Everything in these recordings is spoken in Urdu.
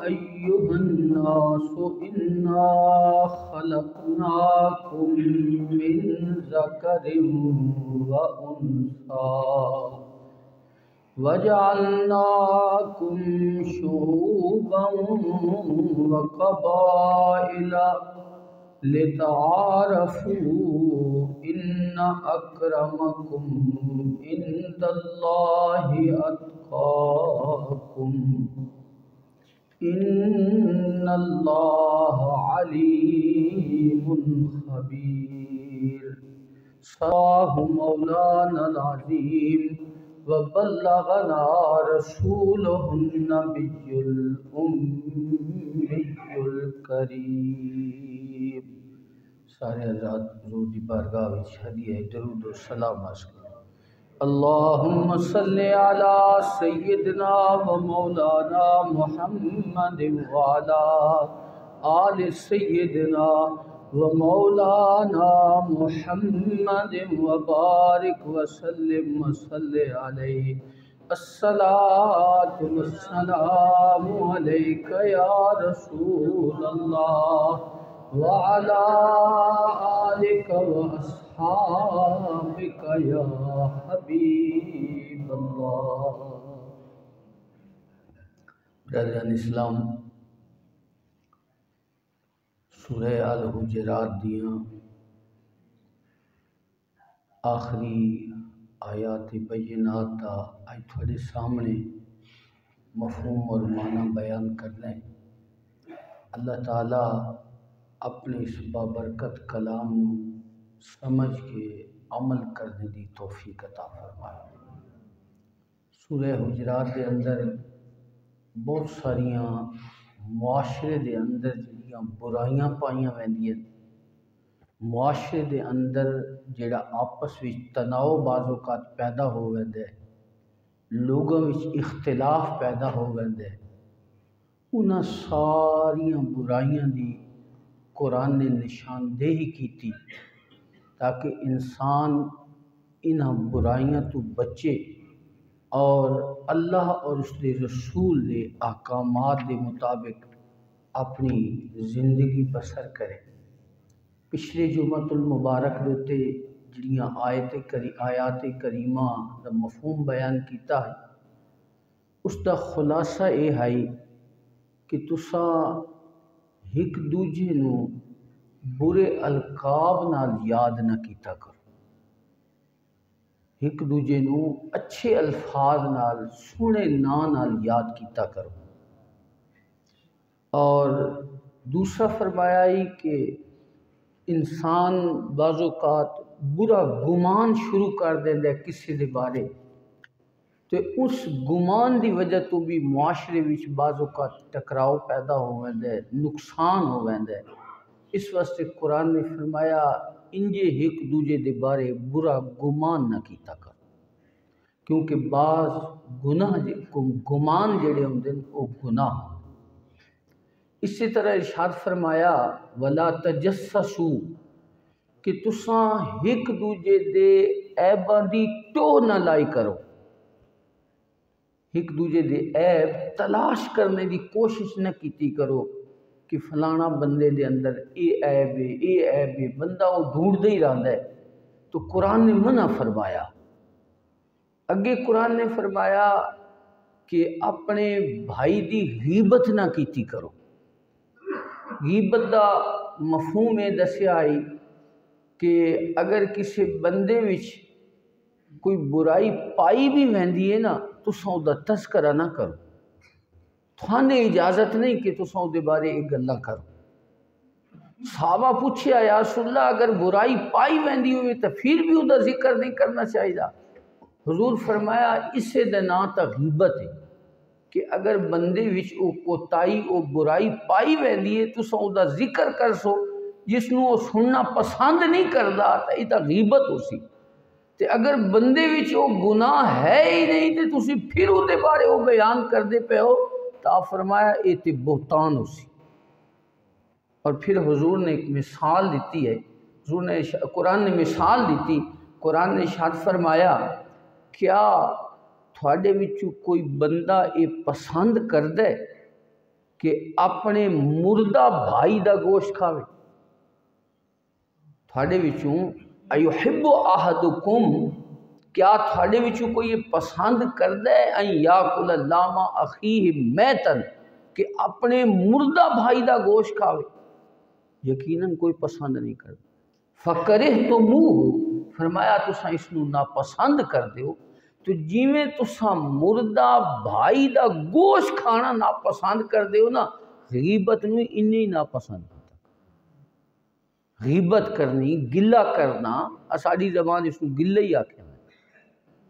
أيها الناس إنا خلقناكم من ذكر وأنثى وجعلناكم شعوبا وقبائل لتعارفوا إن أكرمكم عند الله أتقاكم إن الله عليم خبير صدق مولانا العظيم وبلغنا رسوله النبي الأمي الكريم۔ سارے حضرات حضور دی بارگاہ وچ ہدیہ درود و سلام عرض کریں۔ اللہم صلی علی سیدنا و مولانا محمد وعلا آل سیدنا و مولانا محمد وبارک وسلم وصلی علیہ۔ الصلاة والسلام علیک یا رسول اللہ وعلى آلك وأصحابك يا حبيب الله۔ برادران اسلام، سورہ الحجرات دیاں آخری آیات بینات دا آج تھوڑے سامنے مفہوم اور معنی بیان کرنا ہے۔ اللہ تعالیٰ اپنے اس بابرکت کلام نو سمجھ کے عمل کرنے دی توفیق عطا فرمائے۔ سورہ حجرات دے اندر بہت ساریاں معاشرے دے اندر جڑیاں برائیاں پائیاں ویندیاں، معاشرے دے اندر جڑا آپس وچ تناؤ بعض اوقات پیدا ہو ویندا ہے، لوگوں وچ اختلاف پیدا ہو ویندا ہے، انہاں ساریاں برائیاں دی قرآن نے نشاندہی کی تھی تاکہ انسان انہاں برائیاں تو بچے اور اللہ اور اس دے رسول دے احکامات دے مطابق اپنی زندگی بسر کرے۔ پچھلے جمعۃ المبارک دوتے جڑیاں آیات کریمہ دا مفہوم بیان کیتا ہے، اس دا خلاصہ یہ ہے کہ تساں ایک دوجے نو برے القاب نال یاد نہ کیتا کرو، ایک دوجے نو اچھے الفاظ نال سونے نام نال یاد کیتا کرو۔ اور دوسرا فرمایا ہی کہ انسان بعض اوقات برا گمان شروع کر دیندا ہے کسی دے بارے، تو اس گمان دی وجہ تو بھی معاشرے وچ بعض اوقات ٹکراؤ پیدا ہو ویندا ہے، نقصان ہو ویندا ہے۔ اس واسطے قرآن نے فرمایا انجے ایک دوجے دے بارے برا گمان نہ کیتا کر، کیونکہ بعض گمان جڑے ہوندے وہ گناہ۔ اسی طرح ارشاد فرمایا ولا تجسسوا، کہ تساں ایک دوجے دے عیباں دی ٹو نہ لائی کرو، ایک دوجے دے عیب تلاش کرنے دی کوشش نہ کیتی کرو کہ فلانا بندے دے اندر اے عیب ہے اے عیب ہے، بندہ وہ ڈھونڈتا ہی رہتا ہے۔ تو قرآن نے منع فرمایا۔ اگے قرآن نے فرمایا کہ اپنے بھائی دی غیبت نہ کیتی کرو۔ غیبت دا مفہوم ہے دسیا آئی کہ اگر کسی بندے وچ کوئی برائی پائی بھی ویندی ہے نا، تساں او دا تذکرہ نہ کرو، تھانے اجازت نہیں کہ تساں او دے بارے ایک گلاں کرو۔ صحابہ پوچھیا یا رسول اللہ اگر برائی پائی ویندی ہوئے تو پھر بھی او دا ذکر نہیں کرنا چاہیے۔ حضور فرمایا اسے دے نام تا غیبت ہے کہ اگر بندے وچ او کوتائی او برائی پائی ویندی ہے تساں او دا ذکر کر سو، جس نو او سننا پسند نہیں کردا تا یہ تا غیبت ہو سی۔ تے اگر بندے وچ او گناہ ہے ہی نہیں تے تسی پھر او دے بارے او بیان کر دے پے ہو، تا فرمایا اے تے بہتان ہو سی۔ اور پھر حضور نے ایک مثال دیتی ہے، حضور نے قرآن نے مثال دیتی، قرآن نے ارشاد فرمایا کیا تھوڑے وچوں کوئی بندہ اے پسند کر دے کہ اپنے مردہ بھائی دا گوشت کھاوے. تھوڑے وچوں ایحب احدکم، کیا تھوڑے وچوں کوئی یہ پسند کردا ہے ان یاکل لحم اخیہ میتن، کہ اپنے مردہ بھائی دا گوشت کھاوے؟ یقیناً کوئی پسند نہیں کردا. فکرہتموہ، فرمایا تساں اس نو ناپسند کر دیو. تو جیویں تساں مردہ بھائی دا گوشت کھانا ناپسند کر دیو نا، غیبت نو انہی ناپسند ہوتا. غیبت کرنی، گلہ کرنا، ساڈی زبان اس نو گلہ ہی آکھے.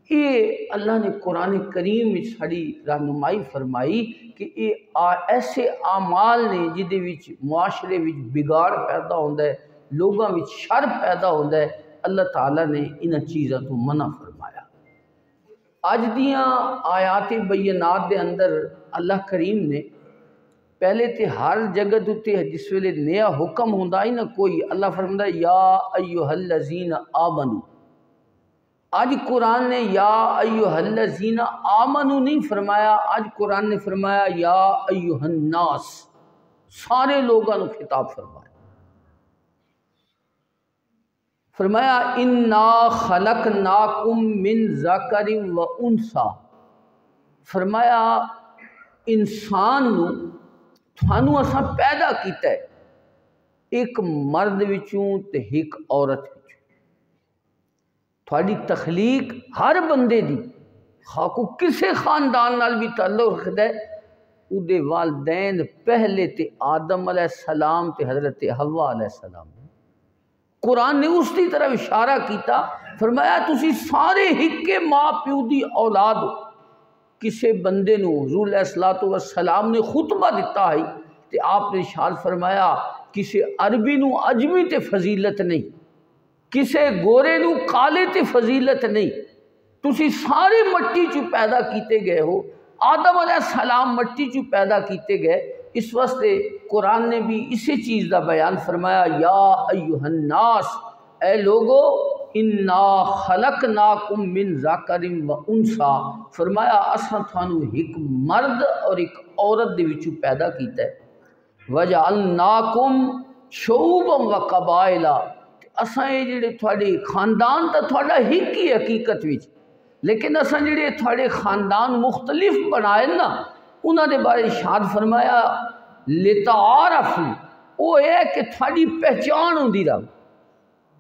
یہ اللہ نے قرآن کریم میں ساڑی رہنمائی فرمائی کہ یہ ایسے اعمال نے جدے وچ معاشرے وچ بگاڑ پیدا ہوندا ہے، لوگاں وچ شر پیدا ہوندا ہے. اللہ تعالیٰ نے انہاں چیزاں تو منع فرمایا. اج دیاں آیات بینات دے اندر اللہ کریم نے پہلے تے ہر جگہ تے جس ویلے نیا حکم ہوندا ہی نہ کوئی، اللہ فرماتا ہے یا ایھا الذین آمنو. آج قرآن نے یا ایھا الذین آمنو نہیں فرمایا، آج قرآن نے فرمایا یا ایھا الناس، سارے لوگوں کو خطاب فرمایا. فرمایا انا خلقناکم من ذکر و انثی، فرمایا انسان نو تھانو اساں پیدا کیتا ہے ایک مرد وچوں تے ایک عورت وچوں. تھوڑی تخلیق ہر بندے دی خاکو کسے خاندان نال بھی تعلق رکھدا ہے، او دے والدین پہلے تے آدم علیہ السلام تے حضرت حوا علیہ السلام. قرآن نے اس کی طرف اشارہ کیتا، فرمایا تسی سارے ہکے ماں پیو دی اولاد ہو. کسے بندے نو حضور علیہ السلام نے خطبہ دیتا ہے تے آپ نے ارشاد فرمایا کسے عربی نو عجمی تے فضیلت نہیں، کسے گورے نو کالے تے فضیلت نہیں. تسی سارے مٹی چو پیدا کیتے گئے ہو، آدم علیہ السلام مٹی چو پیدا کیتے گئے. اس واسطے قرآن نے بھی اسی چیز دا بیان فرمایا یا ایھا الناس، اے لوگو انا خلقناکم من ذکر و انثی، فرمایا اساں تھانو ایک مرد اور ایک عورت دے وچوں پیدا کیتا ہے. وجعلناکم شعوبا و قبائل، اساں یہ جڑے تھوڑے خاندان تا تھوڑا ایک ہی حقیقت وچ، لیکن اساں جڑے تھوڑے خاندان مختلف بنائے نا، انہاں دے بارے ارشاد فرمایا لتعارفوا، وہ ہے کہ تھوڑی پہچان ہوندی رہے.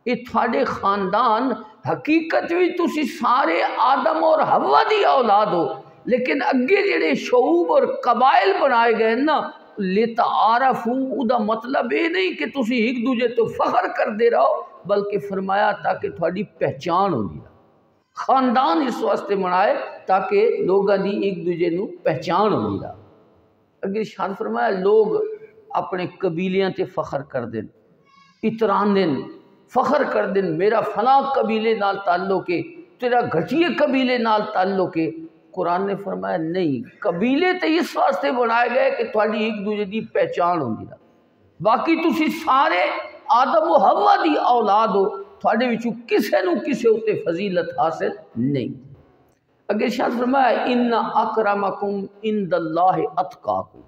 یہ تھوڑے خاندان حقیقت بھی تسی سارے آدم اور حوا دی اولاد ہو، لیکن اگے جڑے شعوب اور قبائل بنائے گئے نا لتعارفوا، او دا مطلب یہ نہیں کہ تسی ایک دوجے تو فخر کر دے رہو، بلکہ فرمایا تاکہ تھوڑی پہچان ہوندی رہے. خاندان اس واسطے بنائے تاکہ لوگاں دی ایک دوجے نو پہچان ہوندی رہے. اگے ارشاد فرمایا لوگ اپنے قبیلیاں تے فخر کر دیں، اتران دیں، فخر کر دیں میرا فلاں قبیلے نال تعلق ہے، تیرا گھٹیے قبیلے نال تعلق ہے. قرآن نے فرمایا نہیں، قبیلے تے اس واسطے بنائے گئے کہ تھوڑی ایک دوجے دی پہچان ہوندی رہے. باقی تسی سارے آدم و حوا دی اولاد ہو، تھوڑے وچوں کسے نو کسے اتے فضیلت حاصل نہیں. اگے شاہ فرمایا ان اکرمکم عند اللہ اتقاکم،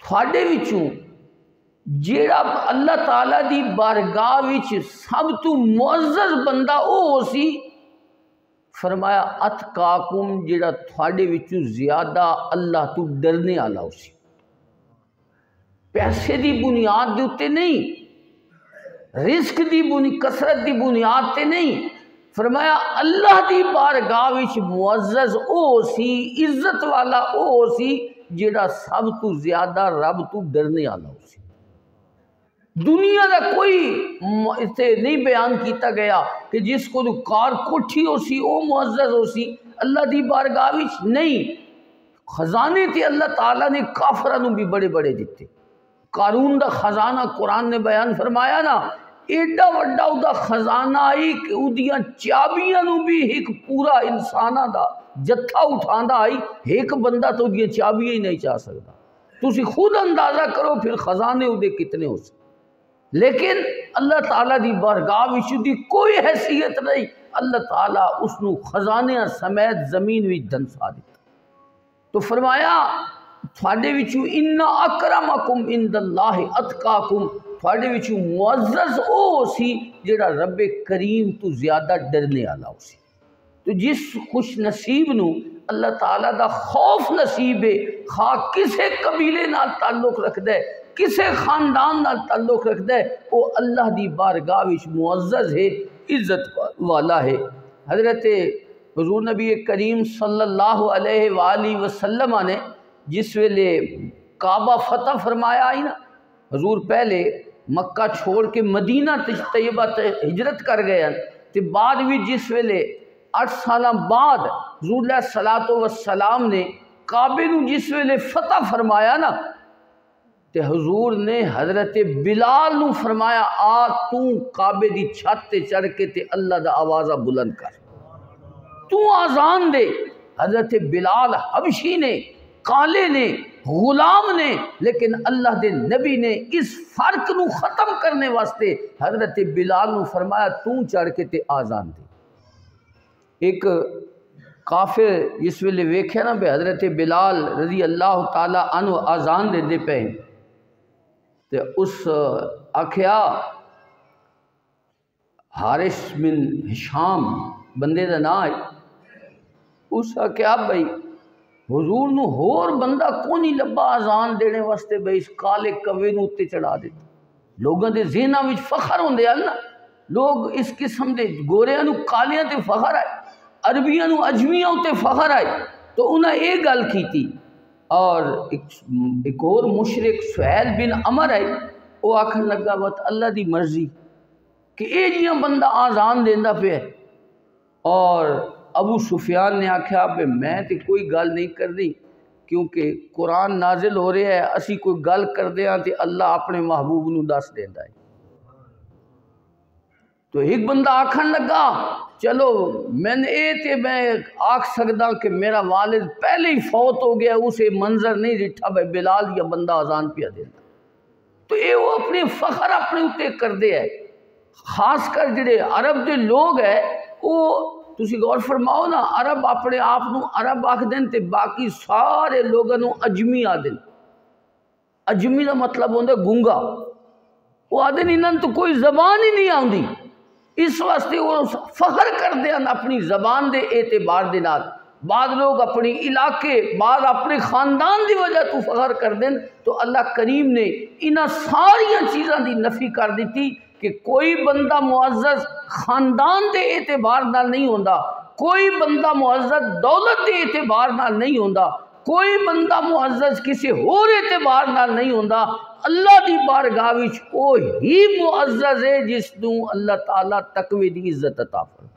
تھوڑے وچوں جیڑا اللہ تعالیٰ دی بارگاہ وچ سب تو معزز بندہ او ہو سی، فرمایا اتقاکم جیڑا تھوڑے وچوں زیادہ اللہ تو ڈرنے والا ہو سی. پیسے دی بنیاد دے اتے نہیں، رزق دی کثرت دی بنیاد تے نہیں، فرمایا اللہ دی بارگاہ وچ معزز او سی، عزت والا او سی جیڑا سب تو زیادہ رب تو ڈرنے والا ہو سی. دنیا دا کوئی اسے نہیں بیان کیتا گیا کہ جس کو کار کوٹھی ہو سی او معزز ہو سی، اللہ دی بارگاہ وچ نہیں. خزانے تے اللہ تعالیٰ نے کافراں نو بھی بڑے بڑے دیتے. قارون دا خزانہ قرآن نے بیان فرمایا نا، ایڈا وڈا او دا خزانہ آئی کہ او دیاں چابیاں نو بھی ایک پورا انسانہ دا جتھا اٹھاندا آئی، ایک بندہ تو دیاں چابیاں ہی نہیں چاہ سکتا. تسی خود اندازہ کرو پھر خزانے او دے کتنے ہو سکتے. لیکن اللہ تعالیٰ دی بارگاہ وچ دی کوئی حیثیت نہیں، اللہ تعالیٰ اس نو خزانے سمیت زمین وچ دھنسا دیتا. تو فرمایا تھوڑے وچوں ان اکرمکم عند اللہ اتقاکم، تھوڑے وچوں معزز او سی جڑا رب کریم تو زیادہ ڈرنے والا ہو سی۔ تو جس خوش نصیب نو اللہ تعالیٰ دا خوف نصیب ہے، خواہ کسے قبیلے نال تعلق رکھدا ہے، کسے خاندان نال تعلق رکھدا ہے، وہ اللہ دی بارگاہ وچ معزز ہے، عزت والا ہے۔ حضرت حضور نبی کریم صلی اللہ علیہ وآلہ وسلم نے جس ویلے کعبہ فتح فرمایا آئی نا، حضور پہلے مکہ چھوڑ کے مدینہ طیبہ ہجرت کر گئے ہیں، تے بعد بھی جس ویلے 8 سالاں بعد حضور علیہ الصلوۃ والسلام نے کعبے نو جس ویلے فتح فرمایا نا، تے حضور نے حضرت بلال نو فرمایا آ تو کعبے دی چھت تے چڑھ کے تے اللہ دا آوازہ بلند کر، تو آزان دے۔ حضرت بلال حبشی نے، کالے نے، غلام نے، لیکن اللہ دے نبی نے اس فرق نو ختم کرنے واسطے حضرت بلال نو فرمایا تو چڑھ کے تے آزان دے۔ ایک کافر جس ویلے ویکھیا نا بے حضرت بلال رضی اللہ تعالی عنہ آزان دے پے تے اس آکھیا حارث بن ہشام بندے دا نام ہے، اس آکھیا بھائی حضور نو ہور بندہ کون ہی لبا آزان دینے واسطے بھائی اس کالے کوے نو تے چڑھا دیتا۔ لوگوں دے ذہناں وچ فخر ہوندے ہیں نا، لوگ اس قسم دے گوریاں نو کالیاں تے فخر آئے، عربیاں نو اجمیاں تے فخر آئے، تو انہاں یہ گل کیتی۔ اور ایک اور مشرک سہیل بن عمر ہے، وہ آکھن لگا بات اللہ دی مرضی کہ اے جیاں بندہ آزان دیندا پہ ہے۔ اور ابو سفیان نے آکھیا بے میں تے کوئی گل نہیں کر دی، کیونکہ قرآن نازل ہو رہا ہے، اسی کوئی گل کر دیا تے اللہ اپنے محبوب نو دس دیندا ہے۔ تو ایک بندہ آکھن لگا چلو میں آکھ سکدا کہ میرا والد پہلے ہی فوت ہو گیا، اسے منظر نہیں رٹھا بھائی بلال یا بندہ آزان پیا دینا، تو یہ وہ اپنے فخر اپنے اتے کر دے ہے۔ خاص کر جڑے عرب دے لوگ ہے وہ تسی غور فرماؤ نا، عرب اپنے آپ نو عرب آکھ دین تے باقی سارے لوگوں نو اجمی آ دین۔ اجمی دا مطلب ہوندہ گونگا، وہ آ دین انہاں تو کوئی زبان ہی نہیں آؤندی، اس واسطے وہ فخر کر دیں اپنی زبان دے اعتبار دے نال۔ بعض لوگ اپنی علاقے، بعض اپنے خاندان دی وجہ تو فخر کر دیں، تو اللہ کریم نے انہاں ساریاں چیزاں دی نفی کر دیتی کہ کوئی بندہ معزز خاندان دے اعتبار نال نہیں ہوندا، کوئی بندہ معزز دولت دے اعتبار نال نہیں ہوندا، کوئی بندہ معزز کسی اور اعتبار نال نہیں ہوندا۔ اللہ دی بارگاہ وچ او ہی معزز ہے جس نو اللہ تعالیٰ تقوی دی عزت عطا فرمایا،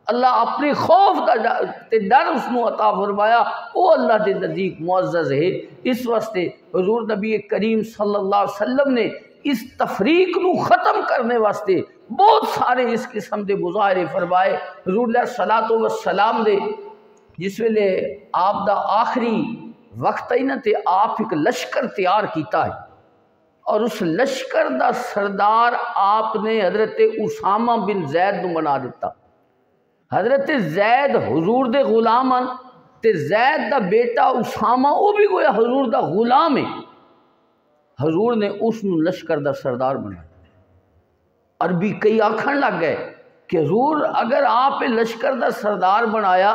اللہ اپنے خوف دا تے ڈر اس نو عطا فرمایا، او اللہ دے نزدیک معزز ہے۔ اس واسطے حضور نبی کریم صلی اللہ علیہ وسلم نے اس تفریق نو ختم کرنے واسطے بہت سارے اس قسم دے مظاہرے فرمائے۔ حضور علیہ الصلوۃ والسلام دے جس ویلے آپ دا آخری وقت ہے نا تے آپ ایک لشکر تیار کیتا ہے، اور اس لشکر دا سردار آپ نے حضرت اسامہ بن زید نو بنا دیتا۔ حضرت زید حضور دے غلام ہیں تے زید دا بیٹا اسامہ وہ بھی گویا حضور دا غلام ہے، حضور نے اس نو لشکر دا سردار بنا۔ عربی کئی آکھن لگ گئے کہ حضور اگر آپ لشکر دا سردار بنایا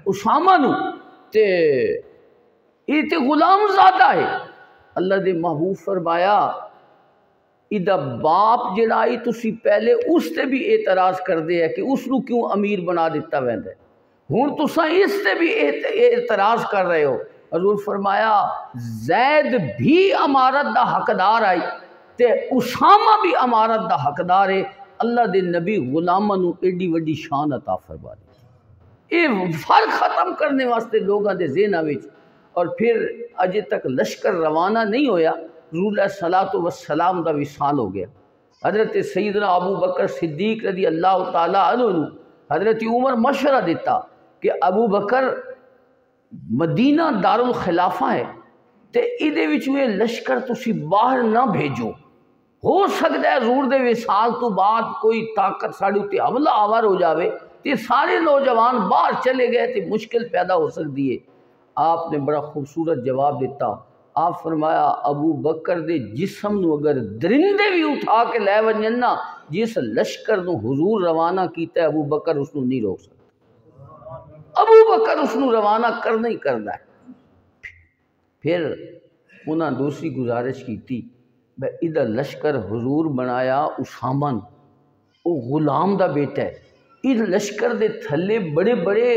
اسامہ نو تے یہ تے غلام زیادہ ہے۔ اللہ دے محبوب فرمایا ادھا باپ جڑائی تسی پہلے اس تے بھی اعتراض کر دے ہے کہ اس نو کیوں امیر بنا دیتا ویندے، ہون تساں اس تے بھی اعتراض کر رہے ہو۔ حضور فرمایا زید بھی امارت دا حقدار آئی تے اسامہ بھی امارت دا حقدار ہے۔ اللہ دے نبی غلامہ نو ایڈی وڈی شان عطا فرما دی، یہ فرق ختم کرنے واسطے لوگاں دے ذہناں وچ۔ اور پھر اجے تک لشکر روانہ نہیں ہویا، حضور علیہ الصلوۃ والسلام دا وصال ہو گیا۔ حضرت سیدنا ابو بکر صدیق رضی اللہ تعالیٰ عنہ حضرت عمر مشورہ دیتا کہ ابو بکر مدینہ دارالخلافہ ہے تے ایدے وچ یہ لشکر تسی باہر نہ بھیجو، ہو سکتا ہے حضور دے وصال تو بعد کوئی طاقت ساڑی تے حملہ آور ہو جاوے تے سارے نوجوان باہر چلے گئے تے مشکل پیدا ہو سکتی ہے۔ آپ نے بڑا خوبصورت جواب دیتا. آپ فرمایا ابو بکر دے جسم نو اگر درندے بھی اٹھا کے لے ونجن نا جس لشکر نو حضور روانہ کیتا ہے ابو بکر اس نو نہیں روک سکتا. ابو بکر اس نو روانہ کرنا ہی کرنا ہے. پھر انہاں دوسری گزارش کیتی بے ادھر لشکر حضور بنایا اسامہ نو، وہ غلام دا بیٹا ہے. اس لشکر دے تھلے بڑے بڑے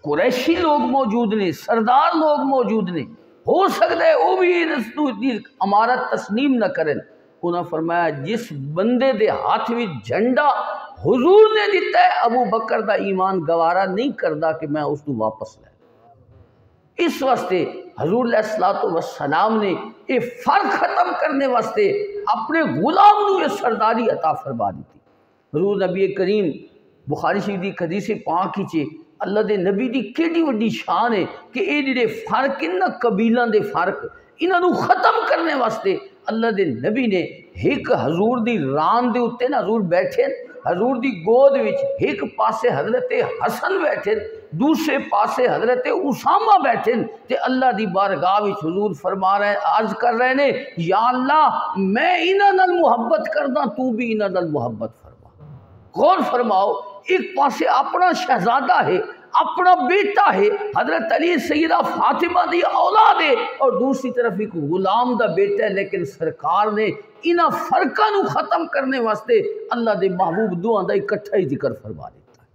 قریشی لوگ موجود نے، سردار لوگ موجود نے، ہو سکتا ہے وہ بھی اتنی امارت تسلیم نہ کریں. انہاں فرمایا جس بندے دے ہاتھ میں جھنڈا حضور نے دیتا ہے ابو بکر دا ایمان گوارا نہیں کردا کہ میں اس کو واپس لے. اس واسطے حضور علیہ السلام نے یہ فرق ختم کرنے واسطے اپنے غلام نو یہ سرداری عطا فرما دی تھی. حضور نبی کریم بخاری شریف دی حدیث پاک وچ اللہ دے نبی دی کیڑی وڈی شان ہے کہ اے جڑے فرق ان قبیلاں دے فرق انہاں نو ختم کرنے واسطے اللہ دے نبی نے ایک حضور دی ران دے اوتے نا حضور بیٹھے، حضور دی گود وچ ایک پاسے حضرت حسن بیٹھے، دوسرے پاسے حضرت اسامہ بیٹھے تے اللہ دی بارگاہ وچ حضور فرما رہے عرض کر رہے نے یا اللہ میں انہاں نال محبت کردا تو بھی انہاں نال محبت فرما. غور فرماؤ، ایک پاسے اپنا شہزادہ ہے، اپنا بیٹا ہے، حضرت علی سیدہ فاطمہ دی اولاد ہے، اور دوسری طرف ایک غلام دا بیٹا ہے، لیکن سرکار نے انہاں فرقاں نو ختم کرنے واسطے اللہ دے محبوب دوہاں دا اکٹھا ہی ذکر فرما دیتا ہے.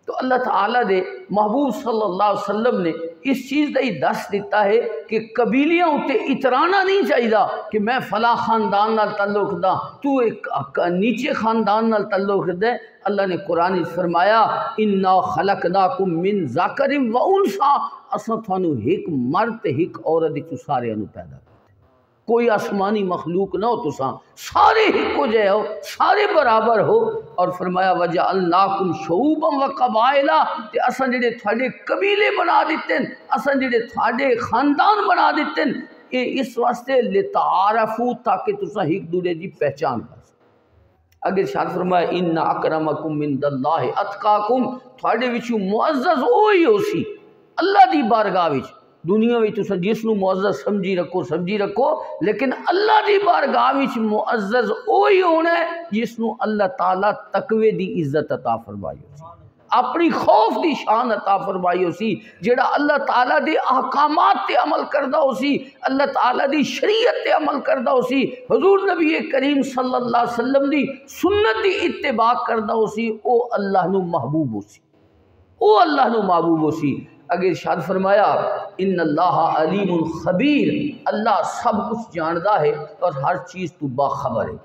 تو اللہ تعالیٰ دے محبوب صلی اللہ علیہ وسلم نے اس چیز دا ہی دس دیتا ہے کہ قبیلیاں اتے اترانا نہیں چاہیے کہ میں فلاں خاندان نال تعلق دا تو ایک نیچے خاندان نال تعلق دے. اللہ نے قرآن فرمایا انا خلقناکم من ذکر و انثی، اساں تھانوں ایک مرد تے ایک عورت وچوں سارے نو پیدا کیتا. کوئی آسمانی مخلوق نہ ہو، تساں سارے ہکو جے ہو، سارے برابر ہو. اور فرمایا وجعلناکم شعوبا و قبائل، تے اساں جڑے تھاڈے قبیلے بنا دیتے ہیں، اساں جڑے تھاڈے خاندان بنا دیتے ہیں، یہ اس واسطے لتعارفو تاکہ تساں ایک دوسرے دی پہچان کر. اگر ارشاد فرمایا ان اکرمکم عند اللہ اتقاکم، تھاڈے وچوں معزز وہی ہو سی اللہ دی بارگاہ وچ. دنیا وچ تساں جس نو معزز سمجھی رکھو، لیکن اللہ دی بارگاہ وچ معزز وہی ہونا ہے جس نو اللہ تعالیٰ تقوی دی عزت عطا فرمائی ہو سی، اپنی خوف دی شان عطا فرمائی ہو سی، جڑا اللہ تعالیٰ دے احکامات تے عمل کردہ ہو سی، اللہ تعالیٰ دی شریعت تے عمل کردہ ہو سی، حضور نبی کریم صلی اللہ علیہ وسلم دی سنت دی اتباع کردہ ہو سی، او اللہ نو محبوب ہو سی، او اللہ نو محبوب ہو سی. اگر ارشاد فرمایا ان اللہ علیم خبیر، اللہ سب کچھ جاندہ ہے اور ہر چیز تو باخبر ہے.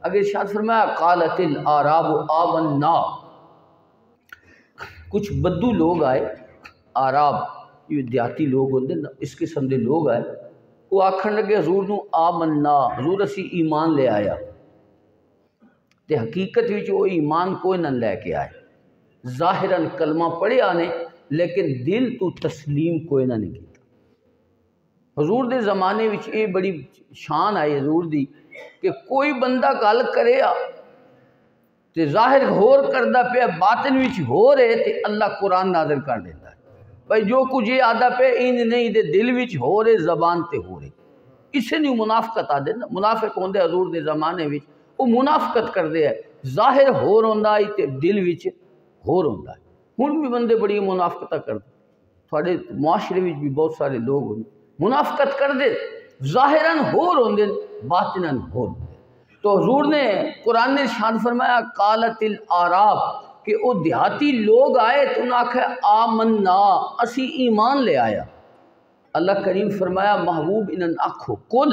اگر ارشاد فرمایا قالت الاعراب آمنا، کچھ بدو لوگ آئے، اعراب یہ دیہاتی لوگ ہوندے نا، اس قسم دے لوگ آئے، وہ آکھن لگے حضور نو آمنا، حضور اسی ایمان لے آیا. تے حقیقت وچ وہ ایمان کوئی نہ لے کے آئے، ظاہراً کلمہ پڑھے آنے لیکن دل تو تسلیم کوئی نہ نہیں کیتا. حضور دے زمانے وچ یہ بڑی شان آئی حضور دی کہ کوئی بندہ گل کرے تے ظاہر ہور کردہ پہ باطن وچ ہو رہے تے اللہ قرآن نازل کر دیتا ہے بھائی جو کچھ یہ آدھا پہ انج نہیں دے دل وچ ہو رہے زبان تے ہو رہے. اسے نہیں منافقت آدھے نا، منافق ہوندے حضور دے زمانے وچ وہ منافقت کر دے ہے، ظاہر ہور ہوندہ ہی تے دل وچ ہور ہوندہ ہے. ہن بھی بندے بڑی منافقت کر دے، تھوڑے معاشرے وچ بھی بہت سارے لوگ ہوندے منافقت کر دے، ظاہراً ہور ہوندے باطناً ہور ہوندے. تو حضور نے قرآن نے ارشاد فرمایا قالت الاعراب کہ وہ دیہاتی لوگ آئے تو انہوں نے کہا آمنا، اسی ایمان لے آیا. اللہ کریم فرمایا محبوب انہاں آکھو قل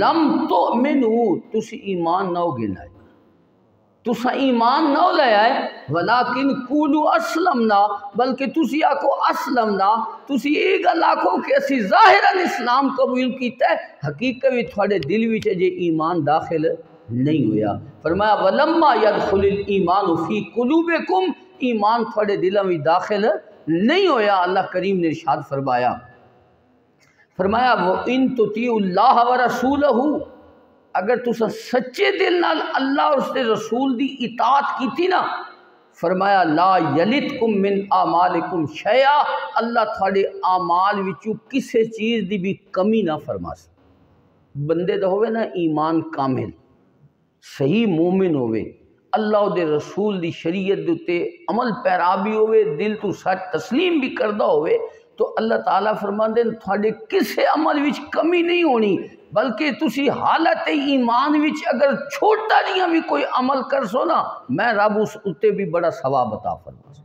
لم تؤمنو، تسی ایمان نہ گنائے، تسا ایمان نہ لے آئے، ولیکن قولوا اسلمنا، بلکہ تسی آکھو اسلمنا، تسی یہ گل آکھو کہ اسی ظاہراً اسلام قبول کیتا ہے، حقیقت میں تھوڑے دل وچ جے ایمان داخل نہیں ہویا. فرمایا ولما يدخل الایمان فی قلوبکم، ایمان تھوڑے دلوں میں داخل نہیں ہویا. اللہ کریم نے ارشاد فرمایا وَإِن تُطِيعُوا اللَّهَ وَرَسُولَهُ، اگر تسا سچے دل نال اللہ اور اس دے رسول دی اطاعت کیتی نا، فرمایا لا یلتکم من اعمالکم شیئا، اللہ تھوڑے اعمال وچوں کسے چیز دی بھی کمی نہ فرماس۔ بندے دا ہوئے نا ایمان کامل، صحیح مومن ہوئے، اللہ دے رسول دی شریعت دوتے عمل پیرابی ہوئے، دل تو سچ تسلیم بھی کردہ ہوئے، تو اللہ تعالیٰ فرماندے تھوڑے کسے عمل وچ کمی نہیں ہونی، بلکہ تسی حالت ایمان وچ اگر چھوٹا جیاں بھی کوئی عمل کر سو نا، میں رب اس اتے بھی بڑا ثواب عطا فرما سو۔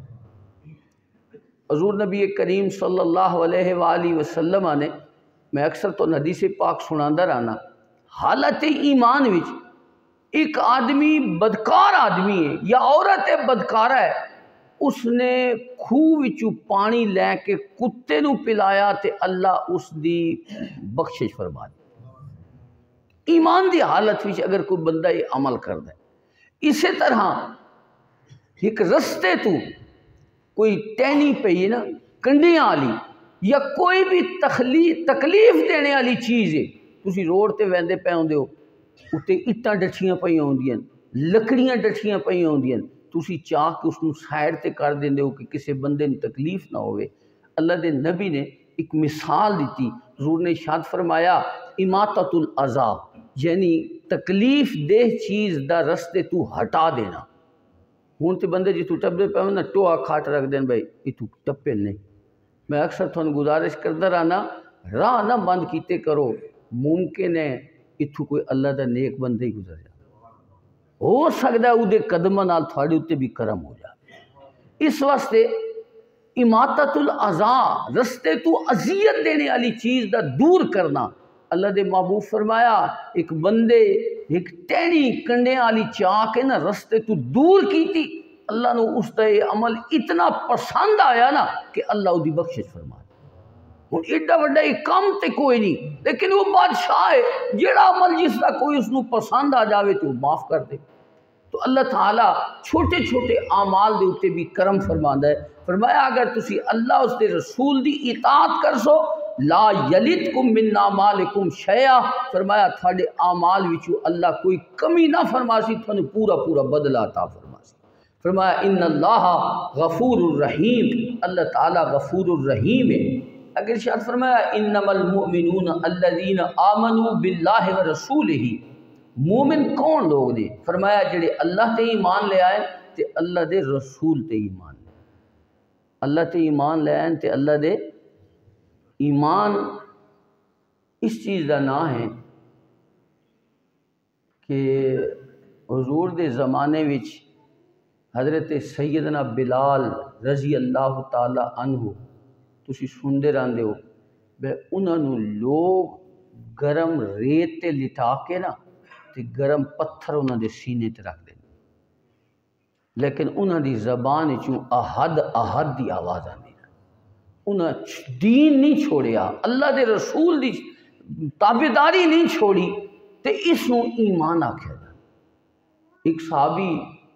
حضور نبی کریم صلی اللہ علیہ وآلہ وسلم نے، میں اکثر تو حدیث پاک سناندہ رہنا، حالت ایمان وچ ایک آدمی بدکار آدمی ہے یا عورت بدکارہ ہے، اس نے کھوہ وچوں پانی لے کے کتے نو پلایا تے اللہ اس دی بخشش فرما دی۔ ایمان دی حالت وچ اگر کوئی بندہ یہ عمل کردا ہے، اسی طرح ایک رستے تو کوئی ٹہنی پئی نا کنڈیاں والی یا کوئی بھی تکلیف دینے والی چیز ہے، تسی روڈ تے ویندے پے ہوندے ہو، اتے اٹاں ڈٹھیاں پئی ہوندیاں، لکڑیاں ڈٹھیاں پئی ہوندیاں، تسی چاہ کے اس نو سائڈ تے کر دیندے ہو کہ کسی بندے نو تکلیف نہ ہوئے۔ اللہ دے نبی نے ایک مثال دیتی، حضور نے ارشاد فرمایا اماطۃ الاذی، یعنی تکلیف دہ چیز دا رستے تو ہٹا دینا۔ ہون تے بندے جی تو ٹپے پہ نا ٹوہا کھاٹ رکھ دین بھائی یہ تو ٹپے نہیں۔ میں اکثر تھوڑا گزارش کردہ رہنا، راہ نہ بند کیتے کرو، ممکن ہے اتھو کوئی اللہ دا نیک بندے ہی گزر جائے، ہو سکتا ہے او دے قدمہ نال تھوڑے اتے بھی کرم ہو جائے۔ اس واسطے اماطۃ الاذی، رستے تو اذیت دینے والی چیز دا دور کرنا۔ اللہ دے محبوب فرمایا ایک بندے ایک ٹہنی کنڈے والی چاہ کے نا رستے تو دور کی تھی، اللہ نے اس دا یہ عمل اتنا پسند آیا نا کہ اللہ او دی بخشش فرمایا۔ ہوں ایڈا وڈا یہ کام تے کوئی نہیں، لیکن وہ بادشاہ ہے جیڑا عمل جس دا کوئی اس نو پسند آ جاوے تو معاف کر دے۔ تو اللہ تعالیٰ چھوٹے چھوٹے اعمال دے اوتے بھی کرم فرماندا ہے۔ فرمایا اگر تسی اللہ اس دے رسول دی اطاعت کر سو لا یلتکم من اعمالکم شیئا، فرمایا تھوڑے اعمال وچوں اللہ کوئی کمی نہ فرماسی، تھانوں پورا پورا بدلہ عطا فرماسی۔ فرمایا ان اللہ غفور الرحیم، اللہ تعالیٰ غفور الرحیم ہے۔ اگر ارشاد فرمایا انما المؤمنون الذین آمنوا باللہ ورسولہ، مومن کون لوگ نے؟ فرمایا جڑے اللہ تے ایمان لے آئے تے اللہ دے رسول تے ایمان لے آئے۔ اللہ تے ایمان لے آئے تے اللہ دے ایمان اس چیز دا نام ہے کہ حضور دے زمانے وچ حضرت سیدنا بلال رضی اللہ تعالی عنہ تسی سندے رہندے ہو، بے انہاں نو لوگ گرم ریت تے لٹا کے نا تے گرم پتھر انہاں دے سینے تے رکھ دیں، لیکن انہاں دی زبان چوں احد احد دی آواز آندی، انہاں دین نہیں چھوڑیا، اللہ دے رسول دی تابعداری نہیں چھوڑی، تے اس نو ایمان آکھیا جا۔ ایک صحابی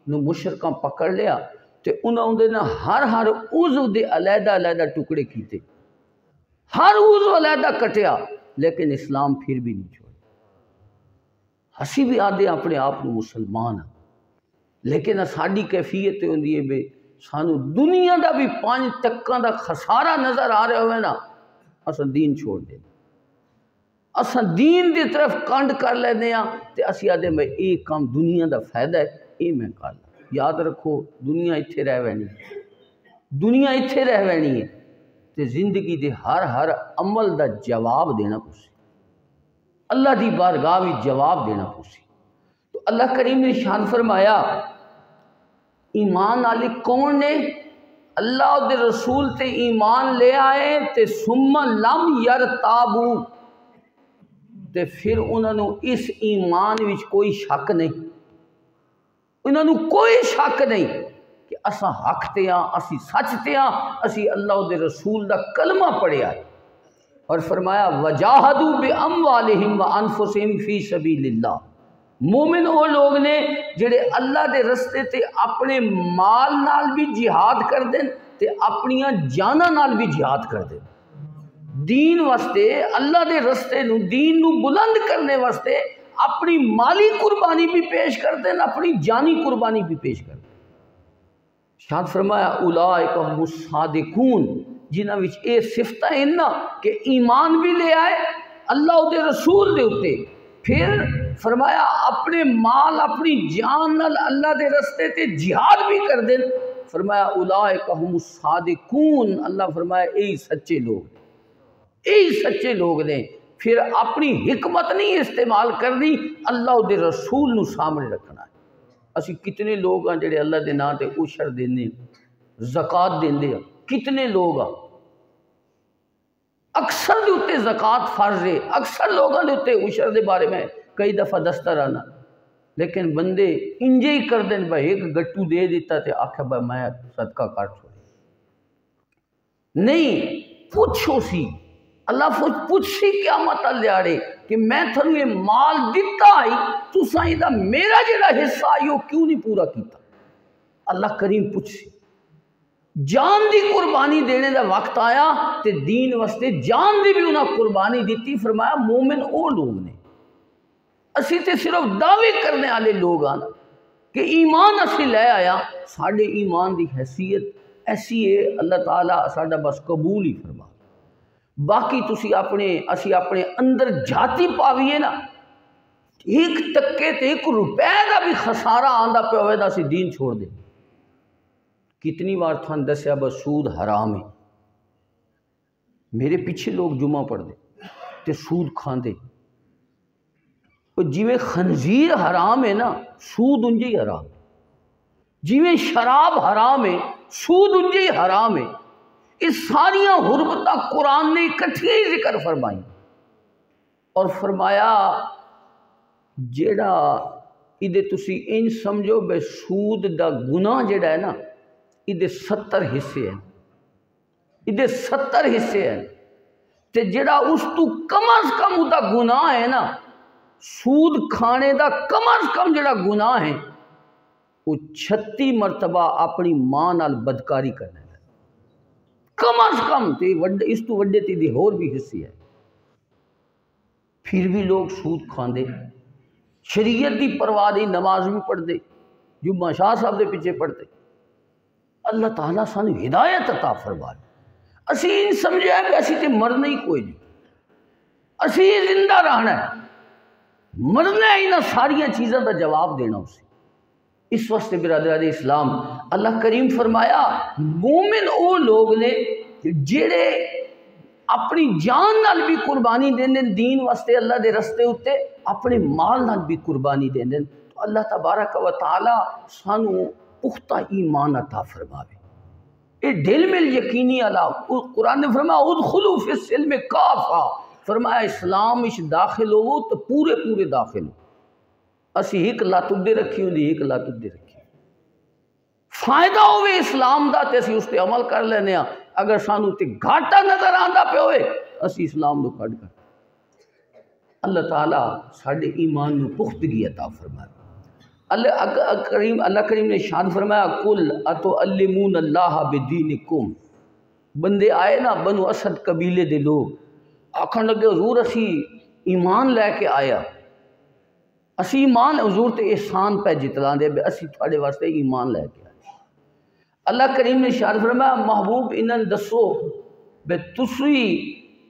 نو مشرکاں پکڑ لیا تے انہاں دے نا ہر عضو دے علیحدہ علیحدہ ٹکڑے کیتے، ہر عضو علیحدہ کٹیا، لیکن اسلام پھر بھی نہیں چھوڑا۔ ہسی بھی آدھے اپنے آپ نو مسلمان ہیں، لیکن ساڈی کیفیت ہوندی ہے بے سانو دنیا دا بھی 5 ٹکاں دا خسارہ نظر آ رہا ہوئے نا، اساں دین چھوڑ دیں، اساں دین دی طرف کنڈ کر لینے ہیں تے اسی آدھے میں ایک کام دنیا دا فائدہ ہے یہ میں کر لوں۔ یاد رکھو دنیا اتھے رہ وینی ہے، دنیا اتھے رہ وینی ہے تے زندگی دے ہر عمل دا جواب دینا پوسی، اللہ دی بارگاہ بھی جواب دینا پوسی۔ تو اللہ کریم نے شان فرمایا ایمان والے کون نے؟ اللہ دے رسول تے ایمان لے آئے تے ثم لم یرتابو، تے پھر انہوں نے اس ایمان وچ کوئی شک نہیں، انہوں نے کوئی شک نہیں کہ اساں حق تے ہاں، اسی سچ تے ہاں، اسی اللہ دے رسول دا کلمہ پڑھیا ہے۔ اور فرمایا وجاہدوا باموالہم وانفسہم فی سبیل اللہ، مومن وہ لوگ نے جڑے اللہ دے رستے تے اپنے مال نال بھی جہاد کر دیں تے اپنیاں جاناں نال بھی جہاد کر دیں، دین واسطے اللہ دے رستے نو دین نو بلند کرنے واسطے اپنی مالی قربانی بھی پیش کر دیں، اپنی جانی قربانی بھی پیش کر دیں۔ شاد فرمایا اولئک هم الصادقون، جنہاں وچ اے صفتاں ہیں نا کہ ایمان بھی لے آئے اللہ دے رسول دے اتے، پھر فرمایا اپنے مال اپنی جان نال اللہ دے رستے تے جہاد بھی کر دیں، فرمایا اولئک هم الصادقون، اللہ فرمایا اے سچے لوگ، اے سچے لوگ نے۔ پھر اپنی حکمت نہیں استعمال کرنی، اللہ دے رسول نو سامنے رکھنا ہے۔ اسی کتنے لوگ ہیں جڑے اللہ دے نام تے عشر دیندے زکوٰۃ دیندے ہیں، کتنے لوگ ہیں، اکثر دے اتے زکوٰۃ فرض ہے، اکثر لوگوں دے اتے عشر دے بارے میں کئی دفعہ دستا رہنا، لیکن بندے انجے ہی کر دیں بھائی ایک گٹو دے دیتا تے آکھا بھائی میں صدقہ کر چھوڑی، نہیں پوچھو سی، اللہ پوچھ سی قیامت لیاڑے کہ میں تھنو یہ مال دیتا آئی تو سائیں دا میرا جڑا حصہ آئی وہ کیوں نہیں پورا کیتا، اللہ کریم پوچھ سی۔ جان دی قربانی دینے دا وقت آیا تے دین واسطے جان دی بھی انہاں قربانی دیتی، فرمایا مومن او لوگ نے، اسی تے صرف دعوے کرنے والے لوگ آنا کہ ایمان اسی لے آیا، ساڑھے ایمان دی حیثیت ایسی ہے اللہ تعالیٰ ساڑھا بس قبول ہی فرما، باقی تسی اسی اپنے اندر جاتی پاویے نا، ایک ٹکے تے ایک روپے دا بھی خسارہ آندہ پہ ہوئے دا سی دین چھوڑ دے۔ کتنی بار تھان دسیا بس سود حرام ہے، میرے پیچھے لوگ جمعہ پڑھ دے تے سود کھان دے، جیویں خنزیر حرام ہے نا سود انجے ہی حرام ہے، جیویں شراب حرام ہے سود انجے ہی حرام ہے، اس ساریاں حرمتہ قرآن نے اکٹھی ہی ذکر فرمائی اور فرمایا جیڑا ادھے تسی ان سمجھو بے سود دا گناہ جیڑا ہے نا ادھے 70 حصے ہیں، ادھے 70 حصے ہیں، تے جیڑا اس تو کم از کم دا گناہ ہے نا سود کھانے دا کم از کم جڑا گناہ ہے وہ 36 مرتبہ اپنی ماں نال بدکاری کرنے دا کم از کم، تے اس تو وڈے تے دی اور بھی حصے ہے، پھر بھی لوگ سود کھان دے، شریعت دی پرواہ دی، نماز بھی پڑھ دے، جمعہ شاہ صاحب دے پیچھے پڑھتے، اللہ تعالیٰ سانو ہدایت عطا فرما دے، اسی ان سمجھے ہے کہ اسی تے مرنا ہی کوئی نہیں، اسی زندہ رہنا ہے، مرنا ہے، انہاں ساریاں چیزاں دا جواب دینا اسی۔ اس واسطے برادران اسلام اللہ کریم فرمایا مومن او لوگ نے جڑے اپنی جان نال بھی قربانی دین دین واسطے اللہ دے رستے ہوتے، اپنے مال نال بھی قربانی دین، تو اللہ تبارک و تعالی سانو پختہ ایمان عطا فرماوے، اے دل میں یقینی اللہ، قرآن نے فرمایا ادخلوا فی السلم کافہ، فرمایا اسلام اچ داخل ہو تو پورے پورے داخل ہو، اسی ایک لات دے رکھی ہوں دی ایک لات دے رکھی، فائدہ ہوئے اسلام دا تے اسی اس تے عمل کر لینے ہاں، اگر سانو تے گھاٹا نظر آندا پہ ہوئے اسی اسلام نو کھڑ کر، اللہ تعالیٰ ساڑھے ایمان نو پختگی عطا فرمائے۔ اللہ کریم نے شان فرمایا قل اتعلمون اللہ بدینکم، بندے آئے نا بنو اسد قبیلے دے لوگ آکھن لگے حضور اسی ایمان لے کے آیا، اسی ایمان حضور تے احسان پہ جتلان دے بے اسی تھوڑے واسطے ایمان لے کے آئے، اللہ کریم نے شان فرمایا محبوب انہاں دسو بے تسی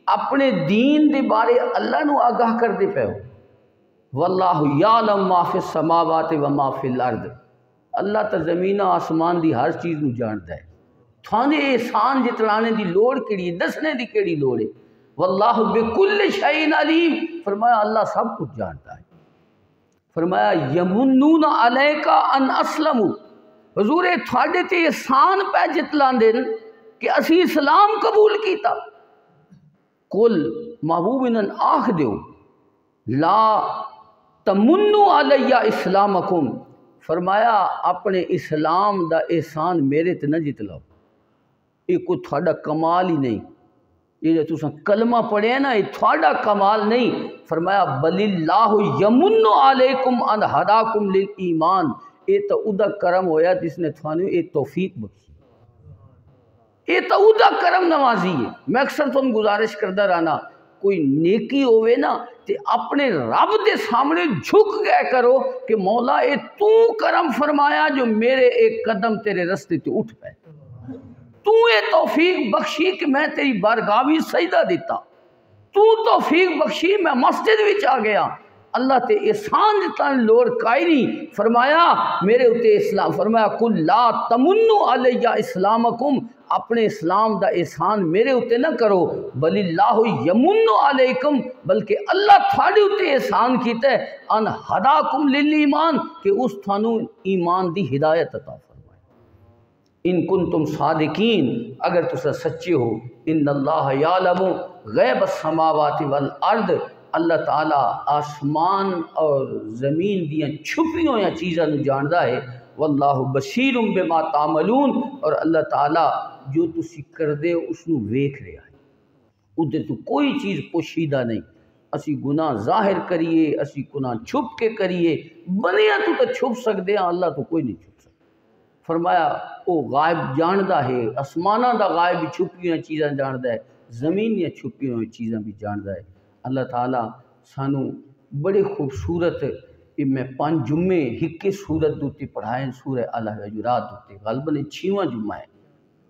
اپنے دین دے بارے اللہ نو آگاہ کر دے پہ ہو، واللہ یعلم ما فی السماوات و ما فی الارض، اللہ تا زمین آسمان دی ہر چیز نو جانتا ہے، تھانے احسان جتلانے دی لوڑ کیڑی دسنے دی کیڑی لوڑ ہے، واللہ بکل شیء علیم، فرمایا اللہ سب کچھ جانتا ہے، فرمایا یمنون علیک ان اسلموا، حضور تھوڑے تے احسان پہ جتلان دے کہ اسی اسلام قبول کیتا، قل محبوب انہاں آکھ دیو لا تمنو علی اسلامکم، فرمایا اپنے اسلام دا احسان میرے تے نہ جتلاؤ، یہ کوئی تھوڑا کمال ہی نہیں، یہ جو تساں کلمہ پڑھے نا یہ تھوڑا کمال نہیں، فرمایا بل اللہ یمن علیکم ان ہداکم للایمان، یہ تو ادا کرم ہویا جس نے تھانو یہ توفیق بخشی، یہ تو ادا کرم نوازی ہے۔ میں اکثر تم گزارش کردہ رہنا کوئی نیکی ہوئے نا تے اپنے رب دے سامنے جھک گیا کرو کہ مولا اے تو کرم فرمایا جو میرے ایک قدم تیرے رستے تے اٹھ پائے، تو اے توفیق بخشی کہ میں تیری بارگاہ وچ سجدہ دیتا، تو توفیق بخشی میں مسجد وچ آ گیا، اللہ تے احسان دیتا لوڑ کائی نہیں، فرمایا میرے اتے اسلام، فرمایا کل لا تمنوا علیہ اسلامکم، اپنے اسلام دا احسان میرے اتے نہ کرو، بل اللہ یمن علیکم، بلکہ اللہ تھاڑے اتے احسان کیتا ہے ان ہداکم للایمان کہ اس تھانو ایمان دی ہدایت عطا فرمائے، ان کنتم صادقین اگر تسا سچے ہو، ان اللہ یعلم غیب السماوات والارض، اللہ تعالیٰ آسمان اور زمین دیاں چھپی ہوئی چیزاں نو جاندا ہے، واللہ بصیر بما تعملون، اور اللہ تعالیٰ جو تسی کردے ہو اس نو ویکھ رہا ہے، ادھر تو کوئی چیز پوشیدہ نہیں، اسی گناہ ظاہر کریے اسی گناہ چھپ کے کریے، بنیا تو چھپ سکتے ہیں، اللہ تو کوئی نہیں چھپ سکتا، فرمایا او غائب جاندا ہے، آسمانہ دا غائب چھپی ہوئی چیزاں جاندا ہے، زمین یا چھپی ہوئی چیزاں بھی جاندا ہے۔ اللہ تعالیٰ سانو بڑے خوبصورت میں 5 جمعے ہکے سورت دوتی پڑھائیں، سورہ الحجرات دوتی غالباً 6واں جمعہ ہے،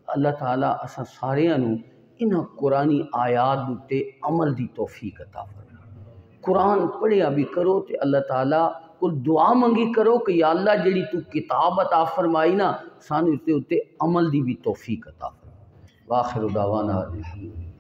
اللہ تعالیٰ اساں سارے انہوں انہاں قرآنی آیات دوتے عمل دی توفیق عطا فرمائے، قرآن پڑھیا بھی کرو تے اللہ تعالیٰ کو دعا منگی کرو کہ یا اللہ جڑی تو کتاب عطا فرمائی نا سانو اس تے عمل دی بھی توفیق عطا فرمائے۔ وآخر دعوانا الحمدللہ۔